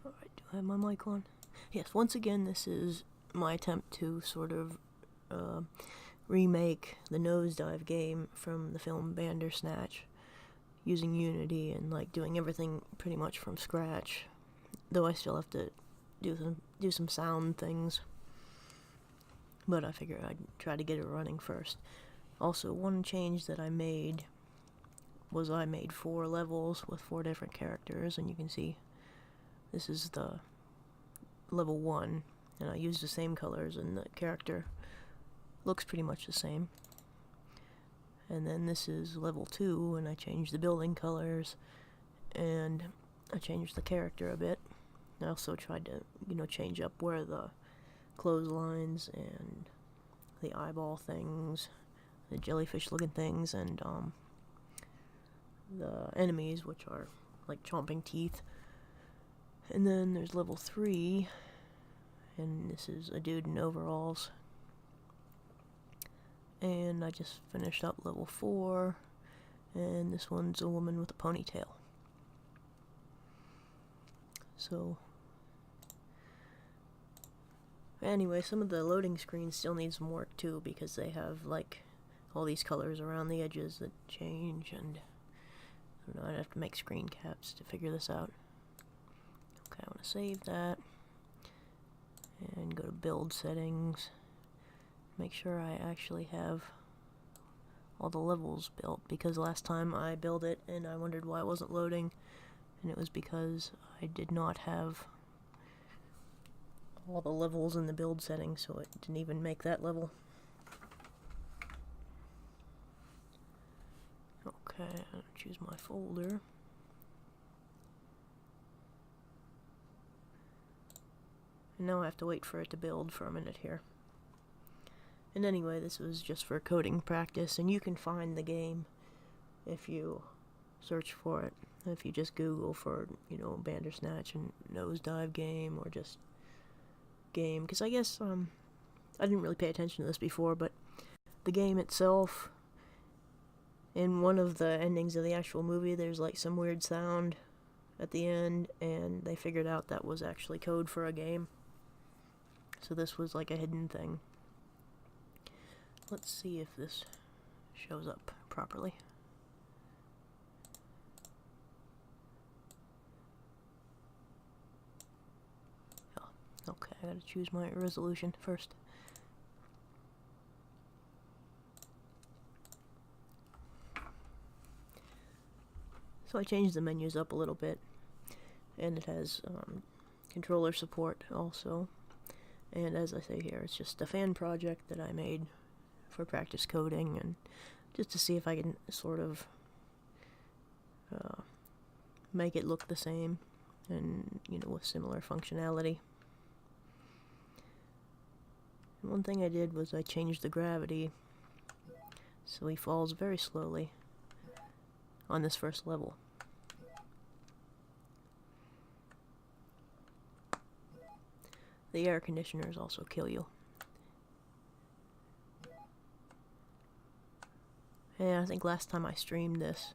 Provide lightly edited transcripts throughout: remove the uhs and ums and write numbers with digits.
Alright, do I have my mic on? Yes, once again, this is my attempt to sort of remake the Nohzdyve game from the film Bandersnatch using Unity and like doing everything pretty much from scratch, though I still have to do some sound things, but I figured I'd try to get it running first. Also, one change that I made was I made 4 levels with 4 different characters, and you can see this is the level 1, and I used the same colors, and the character looks pretty much the same. And then this is level 2, and I changed the building colors, and I changed the character a bit. I also tried to, change up where the clotheslines and the eyeball things, the jellyfish looking things, and the enemies, which are like chomping teeth. And then there's level 3, and this is a dude in overalls. And I just finished up level 4, and this one's a woman with a ponytail. So, anyway, some of the loading screens still need some work too, because they have like all these colors around the edges that change, and I don't know, I'd have to make screen caps to figure this out. Okay, I want to save that and go to build settings. Make sure I actually have all the levels built, because last time I built it and I wondered why it wasn't loading, and it was because I did not have all the levels in the build settings, so it didn't even make that level. Okay, I'll choose my folder. And now I have to wait for it to build for a minute here. And anyway, this was just for coding practice, and you can find the game if you search for it. If you just Google for, Bandersnatch and Nohzdyve game, or just game, because I guess, I didn't really pay attention to this before, but the game itself, in one of the endings of the actual movie, there's like some weird sound at the end, and they figured out that was actually code for a game. So this was like a hidden thing. Let's see if this shows up properly. Oh, okay, I gotta choose my resolution first. So I changed the menus up a little bit, and it has controller support also. And as I say here, it's just a fan project that I made for practice coding, and just to see if I can sort of make it look the same, and with similar functionality. And one thing I did was I changed the gravity, so he falls very slowly on this first level. The air conditioners also kill you. Yeah, I think last time I streamed this,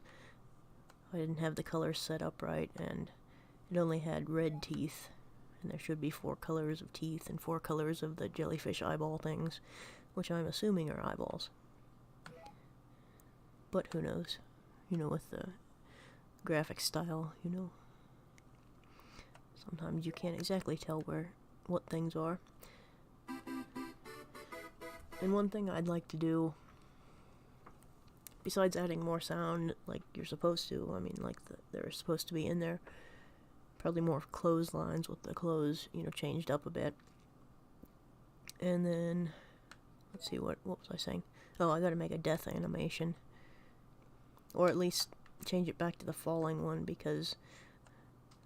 I didn't have the colors set up right, and it only had red teeth, and there should be 4 colors of teeth and 4 colors of the jellyfish eyeball things, which I'm assuming are eyeballs. But who knows? With the graphic style, sometimes you can't exactly tell what things are. And one thing I'd like to do, besides adding more sound like you're supposed to, they're supposed to be in there, probably more clotheslines with the clothes, changed up a bit. And then, let's see, what was I saying? Oh, I gotta make a death animation. Or at least change it back to the falling one, because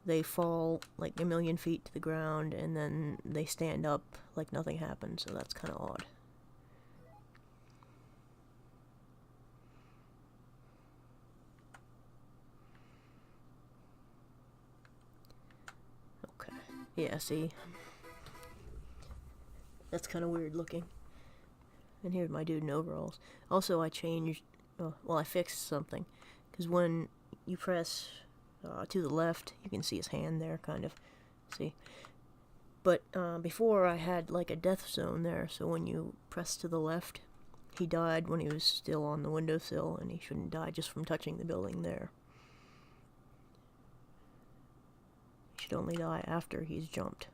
they fall like 1,000,000 feet to the ground, and then they stand up like nothing happened, so that's kind of odd. Okay, yeah, see? That's kind of weird looking. And here's my dude in overalls. Also, I changed, I fixed something, because when you press to the left, you can see his hand there, kind of. See? But before I had like a death zone there, so when you press to the left, he died when he was still on the windowsill, and he shouldn't die just from touching the building there. He should only die after he's jumped.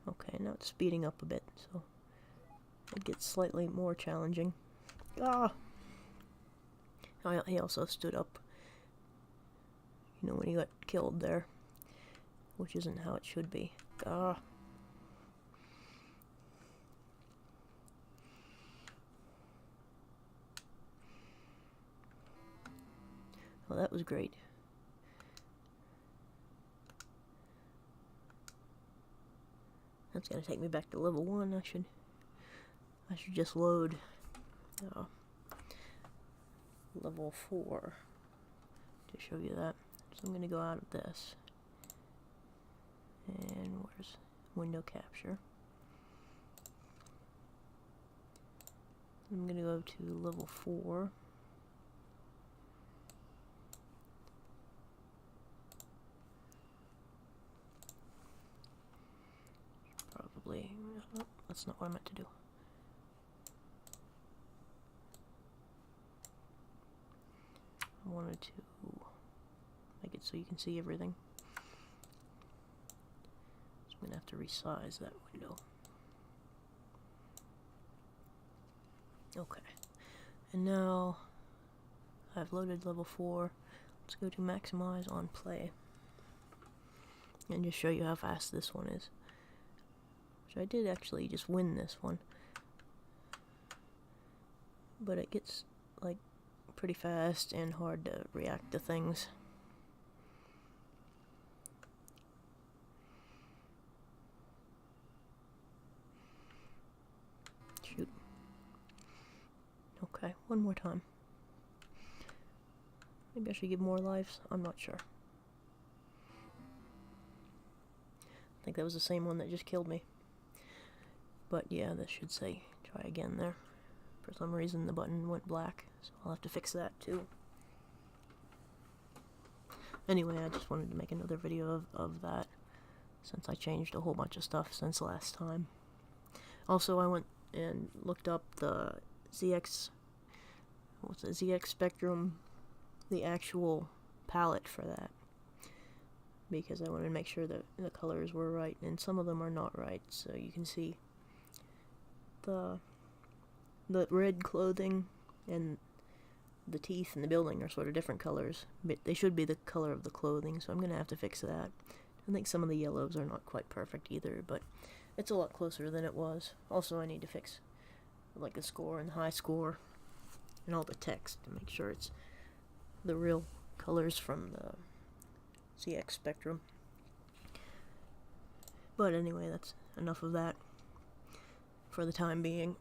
Okay, now it's speeding up a bit, so it gets slightly more challenging. Ah! He also stood up, you know, when he got killed there, which isn't how it should be. Ah! Well, that was great. That's gonna take me back to level 1. I should just load level 4 to show you that. So I'm gonna go out of this. And where's window capture? I'm gonna go to level 4. Probably, oh, that's not what I meant to do. I wanted to make it so you can see everything. So I'm gonna have to resize that window. Okay, and now I've loaded level 4. Let's go to maximize on play and just show you how fast this one is. Which I did actually just win this one, but it gets like pretty fast and hard to react to things. Shoot. Okay, one more time. Maybe I should give more lives. I'm not sure. I think that was the same one that just killed me. But yeah, this should say try again there. For some reason the button went black, so I'll have to fix that too. Anyway, I just wanted to make another video of that, since I changed a whole bunch of stuff since last time. Also, I went and looked up the ZX Spectrum, the actual palette for that, because I wanted to make sure that the colors were right, and some of them are not right. So you can see the red clothing and the teeth in the building are sort of different colors, but they should be the color of the clothing, so I'm gonna have to fix that. I think some of the yellows are not quite perfect either, but it's a lot closer than it was. Also, I need to fix like the score and the high score and all the text to make sure it's the real colors from the ZX Spectrum. But anyway, that's enough of that for the time being.